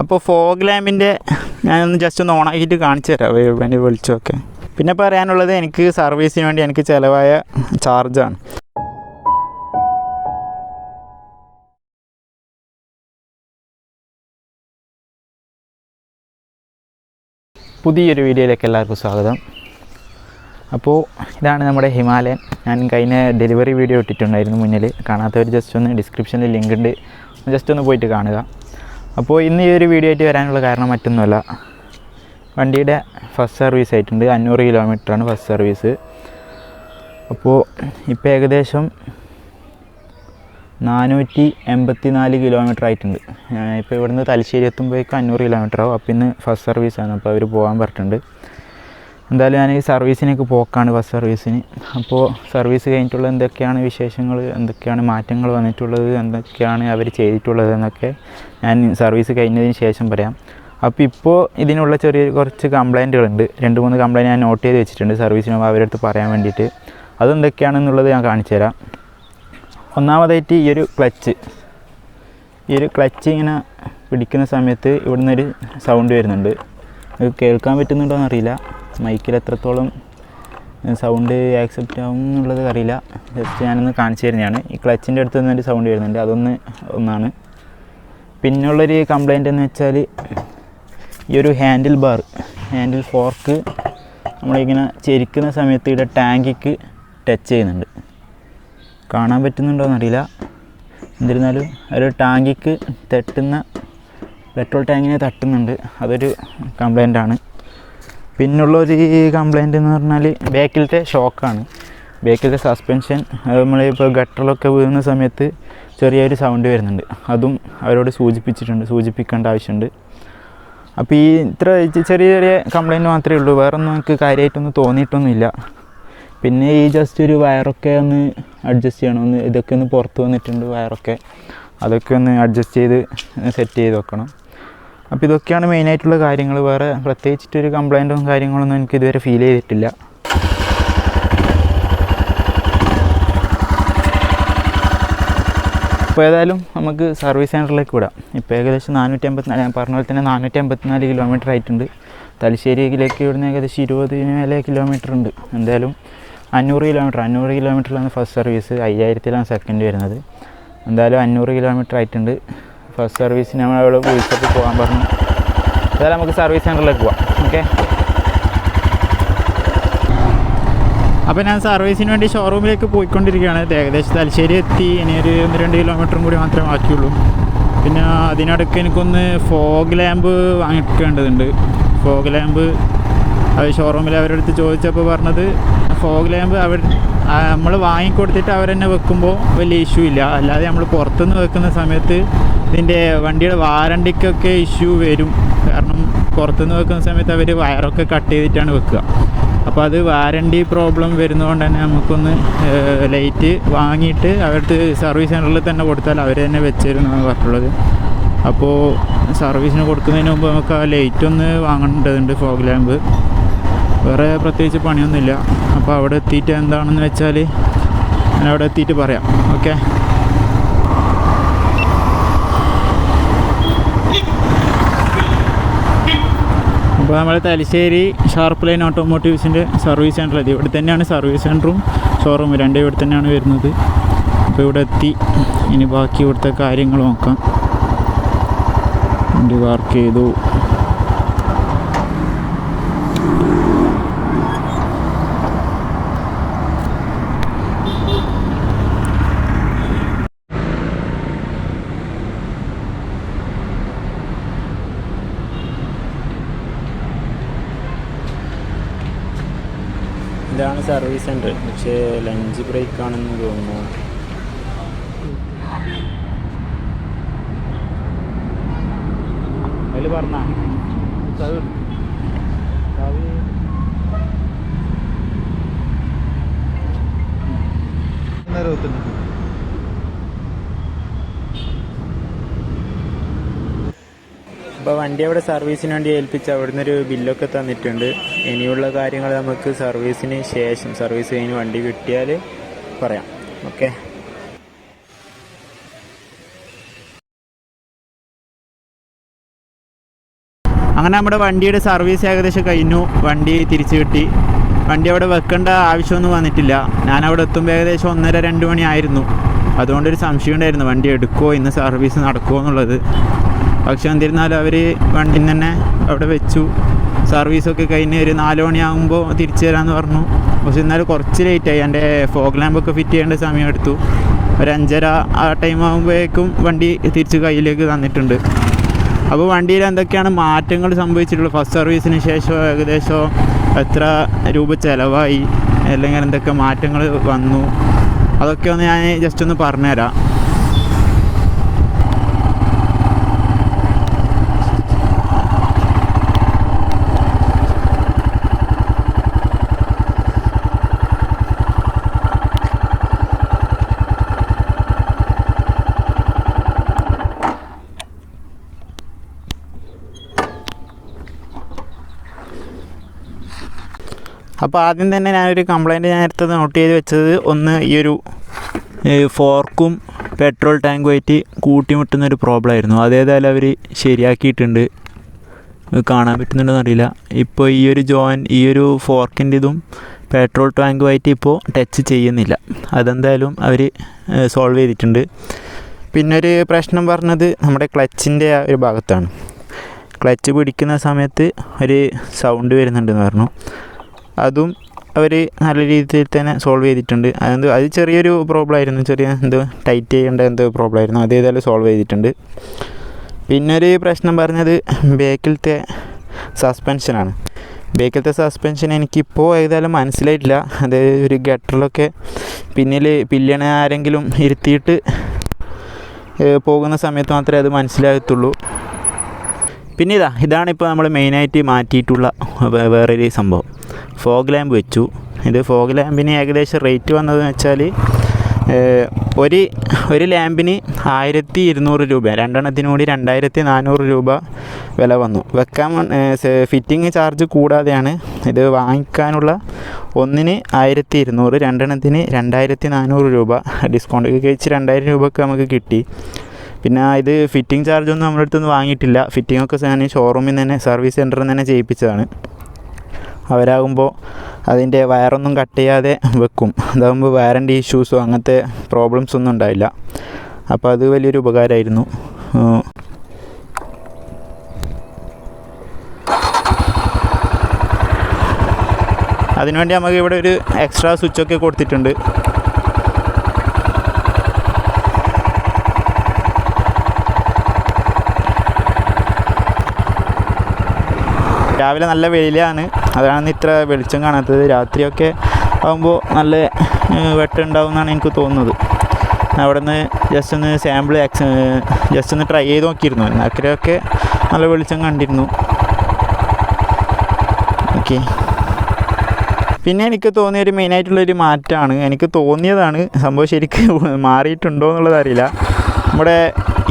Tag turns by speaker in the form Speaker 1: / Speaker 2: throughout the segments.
Speaker 1: അപ്പോൾ ഫോഗ് ലാമ്പിൻ്റെ ഞാനൊന്ന് ജസ്റ്റ് ഒന്ന് ഓണാക്കിയിട്ട് കാണിച്ചു തരാം എൻ്റെ വെളിച്ചമൊക്കെ. പിന്നെ പറയാനുള്ളത് എനിക്ക് സർവീസിന് വേണ്ടി എനിക്ക് ചിലവായ ചാർജാണ്. പുതിയൊരു വീഡിയോയിലേക്ക് എല്ലാവർക്കും സ്വാഗതം. അപ്പോൾ ഇതാണ് നമ്മുടെ ഹിമാലയൻ. ഞാൻ കഴിഞ്ഞ ഡെലിവറി വീഡിയോ ഇട്ടിട്ടുണ്ടായിരുന്നു മുന്നിൽ. കാണാത്തവർ ജസ്റ്റ് ഒന്ന് ഡിസ്ക്രിപ്ഷനിൽ ലിങ്ക് ഉണ്ട്, ജസ്റ്റ് ഒന്ന് പോയിട്ട് കാണുക. അപ്പോൾ ഇന്ന് ഈ ഒരു വീഡിയോ ആയിട്ട് വരാനുള്ള കാരണം മറ്റൊന്നുമല്ല, വണ്ടിയുടെ ഫസ്റ്റ് സർവീസ് ആയിട്ടുണ്ട്. 500 കിലോമീറ്ററാണ് ഫസ്റ്റ് സർവീസ്. അപ്പോൾ ഇപ്പോൾ ഏകദേശം 484 കിലോമീറ്റർ ആയിട്ടുണ്ട്. ഇപ്പോൾ ഇവിടുന്ന് തലശ്ശേരി എത്തുമ്പോഴേക്കും 500 കിലോമീറ്റർ ആവും. അപ്പോൾ ഇന്ന് ഫസ്റ്റ് സർവീസാണ്, അപ്പോൾ അവർ പോകാൻ പറഞ്ഞിട്ടുണ്ട്. എന്തായാലും ഞാൻ ഈ സർവീസിനൊക്കെ പോക്കാണ്, ഫസ്റ്റ് സർവീസിന്. അപ്പോൾ സർവീസ് കഴിഞ്ഞിട്ടുള്ള എന്തൊക്കെയാണ് വിശേഷങ്ങൾ, എന്തൊക്കെയാണ് മാറ്റങ്ങൾ വന്നിട്ടുള്ളത്, എന്തൊക്കെയാണ് അവർ ചെയ്തിട്ടുള്ളത് എന്നൊക്കെ ഞാൻ സർവീസ് കഴിഞ്ഞതിന് ശേഷം പറയാം. അപ്പോൾ ഇപ്പോൾ ഇതിനുള്ള കുറച്ച് കംപ്ലയിൻറ്റുകളുണ്ട്. 2-3 കംപ്ലയിൻറ്റ് ഞാൻ നോട്ട് ചെയ്ത് വെച്ചിട്ടുണ്ട് സർവീസിന് അവരുടെ അടുത്ത് പറയാൻ വേണ്ടിയിട്ട്. അതെന്തൊക്കെയാണെന്നുള്ളത് ഞാൻ കാണിച്ചു തരാം. ഒന്നാമതായിട്ട് ഈ ഒരു ക്ലച്ച് ഇങ്ങനെ പിടിക്കുന്ന സമയത്ത് ഇവിടുന്നൊരു സൗണ്ട് വരുന്നുണ്ട്. ഇത് കേൾക്കാൻ പറ്റുന്നുണ്ടോ എന്നറിയില്ല, മൈക്കിൽ എത്രത്തോളം സൗണ്ട് ആക്സെപ്റ്റ് ആവും എന്നുള്ളത് അറിയില്ല. ജസ്റ്റ് ഞാനൊന്ന് കാണിച്ചു തരുന്നതാണ്. ഈ ക്ലച്ചിൻ്റെ അടുത്ത് നിന്നൊരു സൗണ്ട് വരുന്നുണ്ട്, ഒന്നാണ്. പിന്നുള്ളൊരു കംപ്ലയിൻ്റ് എന്ന് വെച്ചാൽ ഈ ഒരു ഹാൻഡിൽ ഫോർക്ക് നമ്മളിങ്ങനെ ചെരിക്കുന്ന സമയത്ത് ഇവിടെ ടാങ്കിക്ക് ടച്ച് ചെയ്യുന്നുണ്ട്. കാണാൻ പറ്റുന്നുണ്ടോ എന്നറിയില്ല. എന്നിരുന്നാലും ഒരു ടാങ്കിക്ക് പെട്രോൾ ടാങ്കിനെ തട്ടുന്നുണ്ട്. അതൊരു കംപ്ലയിൻ്റാണ്. പിന്നുള്ളൊരു കംപ്ലയിൻ്റ് എന്ന് പറഞ്ഞാൽ ബാക്കിലത്തെ ഷോക്കാണ്. ബാക്കിലത്തെ സസ്പെൻഷൻ നമ്മളിപ്പോൾ ഗട്ടറിലൊക്കെ വീഴുന്ന സമയത്ത് ചെറിയൊരു സൗണ്ട് വരുന്നുണ്ട്. അതും അവരോട് സൂചിപ്പിക്കേണ്ട ആവശ്യമുണ്ട്. അപ്പോൾ ഈ ഇത്ര ചെറിയ കംപ്ലയിൻറ്റ് മാത്രമേ ഉള്ളൂ, വേറൊന്നും എനിക്ക് കാര്യമായിട്ടൊന്നും തോന്നിയിട്ടൊന്നുമില്ല. പിന്നെ ഈ ജസ്റ്റ് ഒരു വയറൊക്കെ ഒന്ന് അഡ്ജസ്റ്റ് ചെയ്യണം. ഇതൊക്കെ ഒന്ന് പുറത്ത് വന്നിട്ടുണ്ട് വയറൊക്കെ, അതൊക്കെ ഒന്ന് അഡ്ജസ്റ്റ് ചെയ്ത് സെറ്റ് ചെയ്ത് വെക്കണം. അപ്പോൾ ഇതൊക്കെയാണ് മെയിനായിട്ടുള്ള കാര്യങ്ങൾ. വേറെ പ്രത്യേകിച്ചിട്ടൊരു കംപ്ലയിൻറ്റും കാര്യങ്ങളൊന്നും എനിക്ക് ഇതുവരെ ഫീൽ ചെയ്തിട്ടില്ല. അപ്പോൾ ഏതായാലും നമുക്ക് സർവീസ് സെൻറ്ററിലേക്ക് വിടാം. ഇപ്പോൾ ഏകദേശം 454, ഞാൻ പറഞ്ഞ പോലെ തന്നെ 454 കിലോമീറ്റർ ആയിട്ടുണ്ട്. തലശ്ശേരിയിലേക്ക് ഇവിടുന്ന് ഏകദേശം 20 മേലെ കിലോമീറ്റർ ഉണ്ട്. എന്തായാലും 500 കിലോമീറ്ററിലാണ് ഫസ്റ്റ് സർവീസ്, 5000-ലാണ് സെക്കൻഡ് വരുന്നത്. എന്തായാലും 500 കിലോമീറ്റർ ആയിട്ടുണ്ട്. ഫസ്റ്റ് സർവീസിന് നമ്മളവിടെ വിളിച്ചപ്പോൾ പോകാൻ പറഞ്ഞു. അതായത് നമുക്ക് സർവീസ് സെൻറ്ററിലേക്ക് പോകാം. ഓക്കെ, അപ്പോൾ ഞാൻ സർവീസിന് വേണ്ടി ഷോറൂമിലേക്ക് പോയിക്കൊണ്ടിരിക്കുകയാണ്. ഏകദേശം തലശ്ശേരി എത്തി. ഇനി ഒരു 1-2 കിലോമീറ്ററും കൂടി മാത്രമേ ബാക്കിയുള്ളൂ. പിന്നെ അതിനിടയ്ക്ക് എനിക്കൊന്ന് ഫോഗ് ലാമ്പ് വാങ്ങിക്കേണ്ടതുണ്ട്. ഫോഗ് ലാമ്പ് അത് ഷോറൂമിൽ അവരുടെ അടുത്ത് ചോദിച്ചപ്പോൾ പറഞ്ഞത് ഫോഗ് ലാമ്പ് നമ്മൾ വാങ്ങിക്കൊടുത്തിട്ട് അവർ തന്നെ വെക്കുമ്പോൾ വലിയ ഇഷ്യൂ ഇല്ല. അല്ലാതെ നമ്മൾ പുറത്തുനിന്ന് വെക്കുന്ന സമയത്ത് ഇതിൻ്റെ വണ്ടിയുടെ വാറണ്ടിക്കൊക്കെ ഇഷ്യൂ വരും. കാരണം പുറത്തുനിന്ന് വെക്കുന്ന സമയത്ത് അവർ വയറൊക്കെ കട്ട് ചെയ്തിട്ടാണ് വെക്കുക. അപ്പോൾ അത് വാറണ്ടി പ്രോബ്ലം വരുന്നതുകൊണ്ട് തന്നെ നമുക്കൊന്ന് ലൈറ്റ് വാങ്ങിയിട്ട് അവരുടെ സർവീസ് സെൻറ്ററിൽ തന്നെ കൊടുത്താൽ അവർ തന്നെ വെച്ചിരുന്നാണ് പറഞ്ഞിട്ടുള്ളത്. അപ്പോൾ സർവീസിന് കൊടുക്കുന്നതിന് മുമ്പ് നമുക്ക് ആ ലൈറ്റ് ഒന്ന് വാങ്ങേണ്ടതുണ്ട്, ഫോഗ് ലാമ്പ്. വേറെ പ്രത്യേകിച്ച് പണിയൊന്നുമില്ല. അപ്പോൾ അവിടെ എത്തിയിട്ട് എന്താണെന്ന് വെച്ചാൽ ഞാൻ അവിടെ എത്തിയിട്ട് പറയാം. ഓക്കെ, അപ്പോൾ നമ്മൾ തലശ്ശേരി ഷാർപ്പ് ലൈൻ ഓട്ടോമോട്ടീവ്സിൻ്റെ സർവീസ് സെൻറ്റർ എത്തി. ഇവിടെ തന്നെയാണ് സർവീസ് സെൻറ്ററും ഷോറൂമും രണ്ടും ഇവിടെ തന്നെയാണ് വരുന്നത്. അപ്പോൾ ഇവിടെ എത്തി. ഇനി ബാക്കി ഇവിടുത്തെ കാര്യങ്ങൾ നോക്കാം. വണ്ടി വർക്ക് ചെയ്തു. ഇതാണ് സർവീസ് സെൻറ്റർ. പക്ഷേ ലഞ്ച് ബ്രേക്ക് ആണെന്ന് തോന്നുന്നു. അതിൽ പറഞ്ഞാൽ അപ്പോൾ വണ്ടി അവിടെ സർവീസിന് വേണ്ടി ഏൽപ്പിച്ച് അവിടുന്ന് ഒരു ബില്ലൊക്കെ തന്നിട്ടുണ്ട്. ഇനിയുള്ള കാര്യങ്ങൾ നമുക്ക് സർവീസിന് ശേഷം, സർവീസ് കഴിഞ്ഞ് വണ്ടി കിട്ടിയാൽ പറയാം. ഓക്കെ. അങ്ങനെ നമ്മുടെ വണ്ടിയുടെ സർവീസ് ഏകദേശം കഴിഞ്ഞു. വണ്ടി തിരിച്ചു കിട്ടി. വണ്ടി അവിടെ വെക്കേണ്ട ആവശ്യമൊന്നും വന്നിട്ടില്ല. ഞാനവിടെ എത്തുമ്പോൾ ഏകദേശം 1:30-2 മണി ആയിരുന്നു. അതുകൊണ്ടൊരു സംശയം ഉണ്ടായിരുന്നു വണ്ടി എടുക്കുമോ, ഇന്ന് സർവീസ് നടക്കുമോ എന്നുള്ളത്. പക്ഷെ എന്നിരുന്നാലും അവർ വണ്ടി തന്നെ അവിടെ വെച്ചു. സർവീസൊക്കെ കഴിഞ്ഞ് ഒരു 4 മണിയാകുമ്പോൾ തിരിച്ചു തരാമെന്ന് പറഞ്ഞു. പക്ഷെ എന്നാലും കുറച്ച് ലേറ്റായി. എൻ്റെ ഫോഗ് ലാമ്പൊക്കെ ഫിറ്റ് ചെയ്യേണ്ട സമയം എടുത്തു. ഒരു 5:30 ആ ടൈം ആകുമ്പോഴേക്കും വണ്ടി തിരിച്ച് കയ്യിലേക്ക് തന്നിട്ടുണ്ട്. അപ്പോൾ വണ്ടിയിൽ എന്തൊക്കെയാണ് മാറ്റങ്ങൾ സംഭവിച്ചിട്ടുള്ളത്, ഫസ്റ്റ് സർവീസിന് ശേഷം ഏകദേശം എത്ര രൂപ ചിലവായി, അല്ലെങ്കിൽ എന്തൊക്കെ മാറ്റങ്ങൾ വന്നു, അതൊക്കെ ഒന്ന് ഞാൻ ജസ്റ്റ് ഒന്ന് പറഞ്ഞുതരാം. അപ്പോൾ ആദ്യം തന്നെ ഞാനൊരു കംപ്ലൈൻറ്റ് നേരത്തെ നോട്ട് ചെയ്ത് വെച്ചത്, ഒന്ന് ഈ ഒരു ഫോർക്കും പെട്രോൾ ടാങ്കുമായിട്ട് കൂട്ടിമുട്ടുന്നൊരു പ്രോബ്ലം ആയിരുന്നു. അതേതായാലും അവർ ശരിയാക്കിയിട്ടുണ്ട്. കാണാൻ പറ്റുന്നുണ്ടെന്ന് അറിയില്ല. ഇപ്പോൾ ഈ ഒരു ഈ ഒരു ഫോർക്കിൻ്റെ ഇതും പെട്രോൾ ടാങ്കുമായിട്ട് ഇപ്പോൾ ടച്ച് ചെയ്യുന്നില്ല. അതെന്തായാലും അവർ സോൾവ് ചെയ്തിട്ടുണ്ട്. പിന്നൊരു പ്രശ്നം പറഞ്ഞത് നമ്മുടെ ക്ലച്ചിൻ്റെ ആ ഒരു ഭാഗത്താണ്. ക്ലച്ച് പിടിക്കുന്ന സമയത്ത് ഒരു സൗണ്ട് വരുന്നുണ്ടെന്ന് പറഞ്ഞു. അതും അവർ നല്ല രീതിയിൽ തന്നെ സോൾവ് ചെയ്തിട്ടുണ്ട്. അത് ചെറിയൊരു പ്രോബ്ലം ആയിരുന്നു, ടൈറ്റ് ചെയ്യേണ്ട പ്രോബ്ലം ആയിരുന്നു. അത് ഏതായാലും സോൾവ് ചെയ്തിട്ടുണ്ട്. പിന്നൊരു പ്രശ്നം പറഞ്ഞത് ബേക്കിലത്തെ സസ്പെൻഷനാണ്. ബേക്കിലത്തെ സസ്പെൻഷൻ എനിക്കിപ്പോൾ ഏതായാലും മനസ്സിലായിട്ടില്ല. അതായത് ഒരു ഗട്ടറിലൊക്കെ പില്ലിയണ ആരെങ്കിലും ഇരുത്തിയിട്ട് പോകുന്ന സമയത്ത് മാത്രമേ അത് മനസ്സിലാകത്തുള്ളൂ. പിന്നെ ഇതാണിപ്പോൾ നമ്മൾ മെയിനായിട്ട് മാറ്റിയിട്ടുള്ള വേറൊരു സംഭവം. ഫോഗ് ലാമ്പ് വെച്ചു. ഇത് ഫോഗ് ലാമ്പിന് ഏകദേശം റേറ്റ് വന്നതെന്ന് വെച്ചാൽ ഒരു ലാമ്പിന് 1200 രൂപ, രണ്ടെണ്ണത്തിന് കൂടി 2400 രൂപ വില വന്നു. വെക്കാൻ ഫിറ്റിംഗ് ചാർജ് കൂടാതെയാണ് ഇത്. വാങ്ങിക്കാനുള്ള ഒന്നിന് 1200, രണ്ടെണ്ണത്തിന് 2400 രൂപ. ഡിസ്കൗണ്ട് കഴിച്ച് 2000 രൂപയ്ക്ക് നമുക്ക് കിട്ടി. പിന്നെ ഇത് ഫിറ്റിംഗ് ചാർജൊന്നും നമ്മുടെ അടുത്തൊന്നും വാങ്ങിയിട്ടില്ല. ഫിറ്റിങ്ങൊക്കെ ഞാൻ ഷോറൂമിൽ നിന്ന് തന്നെ, സർവീസ് സെൻറ്ററിൽ നിന്ന് തന്നെ ചെയ്യിപ്പിച്ചതാണ്. അവരാകുമ്പോൾ അതിൻ്റെ വയറൊന്നും കട്ട് ചെയ്യാതെ വെക്കും. അതാകുമ്പോൾ വാറൻറ്റി ഇഷ്യൂസോ അങ്ങനത്തെ പ്രോബ്ലംസ് ഒന്നും ഉണ്ടായില്ല. അപ്പോൾ അത് വലിയൊരു ഉപകാരമായിരുന്നു. അതിനുവേണ്ടി നമുക്ക് ഇവിടെ ഒരു എക്സ്ട്രാ സ്വിച്ചൊക്കെ കൊടുത്തിട്ടുണ്ട്. രാവിലെ നല്ല വെയിലാണ്, അതാണ് ഇത്ര വെളിച്ചം കാണാത്തത്. രാത്രിയൊക്കെ ആകുമ്പോൾ നല്ല വെട്ടമുണ്ടാവും എന്നാണ് എനിക്ക് തോന്നുന്നത്. അവിടെ നിന്ന് ജസ്റ്റ് ഒന്ന് സാമ്പിൾ ജസ്റ്റ് ഒന്ന് ട്രൈ ചെയ്ത് നോക്കിയിരുന്നു. അക്കരെയൊക്കെ നല്ല വെളിച്ചം കണ്ടിരുന്നു. ഓക്കെ. പിന്നെ എനിക്ക് തോന്നിയൊരു മെയിനായിട്ടുള്ളൊരു മാറ്റമാണ്, എനിക്ക് തോന്നിയതാണ്, സംഭവം ശരിക്കും മാറിയിട്ടുണ്ടോ എന്നുള്ളത് അറിയില്ല. നമ്മുടെ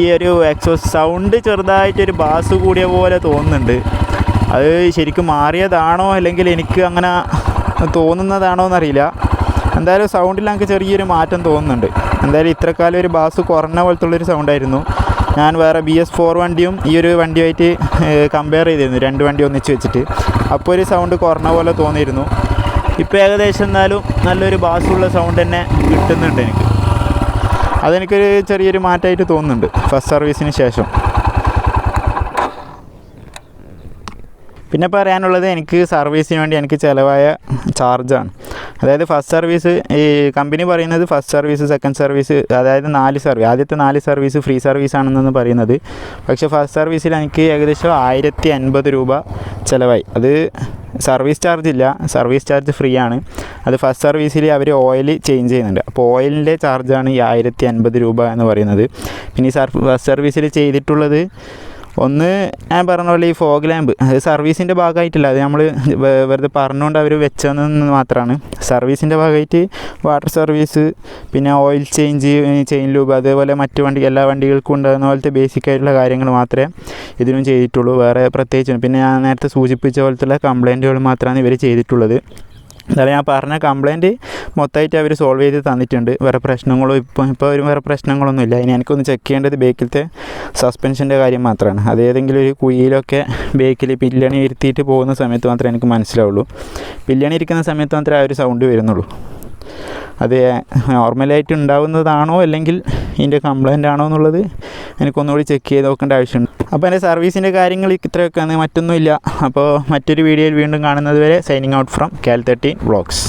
Speaker 1: ഈ ഒരു എക്സോസ്റ്റ് സൗണ്ട് ചെറുതായിട്ടൊരു ബാസ് കൂടിയ പോലെ തോന്നുന്നുണ്ട്. അത് ശരിക്കും മാറിയതാണോ അല്ലെങ്കിൽ എനിക്ക് അങ്ങനെ തോന്നുന്നതാണോ എന്നറിയില്ല. എന്തായാലും സൗണ്ടിൽ എനിക്ക് ചെറിയൊരു മാറ്റം തോന്നുന്നുണ്ട്. എന്തായാലും ഇത്രക്കാലം ഒരു ബാസ് കുറഞ്ഞ പോലത്തുള്ളൊരു സൗണ്ടായിരുന്നു. ഞാൻ വേറെ BS4 വണ്ടിയും ഈ ഒരു വണ്ടിയുമായിട്ട് കമ്പയർ ചെയ്തിരുന്നു, 2 വണ്ടി ഒന്നിച്ച് വെച്ചിട്ട്. അപ്പോൾ ഒരു സൗണ്ട് കുറഞ്ഞ പോലെ തോന്നിയിരുന്നു. ഇപ്പോൾ ഏകദേശം എന്നാലും നല്ലൊരു ബാസുള്ള സൗണ്ട് തന്നെ കിട്ടുന്നുണ്ട് എനിക്ക്. അതെനിക്കൊരു ചെറിയൊരു മാറ്റമായിട്ട് തോന്നുന്നുണ്ട് ഫസ്റ്റ് സർവീസിന് ശേഷം. പിന്നെ പറയാനുള്ളത്, എനിക്ക് സർവീസിന് വേണ്ടി എനിക്ക് ചിലവായ ചാർജാണ്. അതായത് ഫസ്റ്റ് സർവീസ്, ഈ കമ്പനി പറയുന്നത് ഫസ്റ്റ് സർവീസ്, സെക്കൻഡ് സർവീസ്, അതായത് 4 സർവീസ്, ആദ്യത്തെ 4 സർവീസ് ഫ്രീ സർവീസാണെന്നാണ് പറയുന്നത്. പക്ഷേ ഫസ്റ്റ് സർവീസിൽ എനിക്ക് ഏകദേശം 1050 രൂപ ചിലവായി. അത് സർവീസ് ചാർജ് ഇല്ല, സർവീസ് ചാർജ് ഫ്രീ ആണ്. അത് ഫസ്റ്റ് സർവീസിൽ അവർ ഓയിൽ ചേഞ്ച് ചെയ്യുന്നുണ്ട്. അപ്പോൾ ഓയിലിൻ്റെ ചാർജാണ് ഈ 1050 രൂപ എന്ന് പറയുന്നത്. പിന്നെ ഈ ഫസ്റ്റ് സർവീസിൽ ചെയ്തിട്ടുള്ളത്, ഒന്ന് ഞാൻ പറഞ്ഞ പോലെ ഈ ഫോഗ് ലാമ്പ്, അത് സർവീസിൻ്റെ ഭാഗമായിട്ടില്ല, അത് നമ്മൾ വെറുതെ പറഞ്ഞുകൊണ്ട് അവർ വെച്ചതെന്ന് മാത്രമാണ്. സർവീസിൻ്റെ ഭാഗമായിട്ട് വാട്ടർ സർവീസ്, പിന്നെ ഓയിൽ ചേഞ്ച്, ചെയിൻ ലൂബ്, അതേപോലെ മറ്റ് എല്ലാ വണ്ടികൾക്കും ഉണ്ടാകുന്ന പോലത്തെ ബേസിക് ആയിട്ടുള്ള കാര്യങ്ങൾ മാത്രമേ ഇതിനും ചെയ്തിട്ടുള്ളൂ. വേറെ പ്രത്യേകിച്ച് പിന്നെ ഞാൻ നേരത്തെ സൂചിപ്പിച്ച പോലത്തുള്ള കംപ്ലൈൻറ്റുകൾ മാത്രമാണ് ഇവർ ചെയ്തിട്ടുള്ളത്. എന്തായാലും ഞാൻ പറഞ്ഞ കംപ്ലയിൻറ്റ് മൊത്തമായിട്ട് അവർ സോൾവ് ചെയ്ത് തന്നിട്ടുണ്ട്. വേറെ പ്രശ്നങ്ങളോ ഇപ്പോൾ വേറെ പ്രശ്നങ്ങളൊന്നുമില്ല. ഇനി എനിക്കൊന്ന് ചെക്ക് ചെയ്യേണ്ടത് ബേക്കിലത്തെ സസ്പെൻഷൻ്റെ കാര്യം മാത്രമാണ്. അത് ഏതെങ്കിലും ഒരു കുഴിയിലൊക്കെ ബേക്കിൽ പില്ലണി ഇരുത്തിയിട്ട് പോകുന്ന സമയത്ത് മാത്രമേ എനിക്ക് മനസ്സിലാവുള്ളൂ. പില്ലണി ഇരിക്കുന്ന സമയത്ത് മാത്രമേ ആ ഒരു സൗണ്ട് വരുന്നുള്ളൂ. അത് നോർമലായിട്ട് ഉണ്ടാവുന്നതാണോ അല്ലെങ്കിൽ ഇതിൻ്റെ കംപ്ലയിൻ്റ് ആണോ എന്നുള്ളത് എനിക്കൊന്നുകൂടി ചെക്ക് ചെയ്ത് നോക്കേണ്ട ആവശ്യമുണ്ട്. അപ്പോൾ എൻ്റെ സർവീസിൻ്റെ കാര്യങ്ങൾ ഇത്രയൊക്കെയാണ്, മറ്റൊന്നുമില്ല. അപ്പോൾ മറ്റൊരു വീഡിയോയിൽ വീണ്ടും കാണുന്നത് വരെ signing out from KL13 vlogs.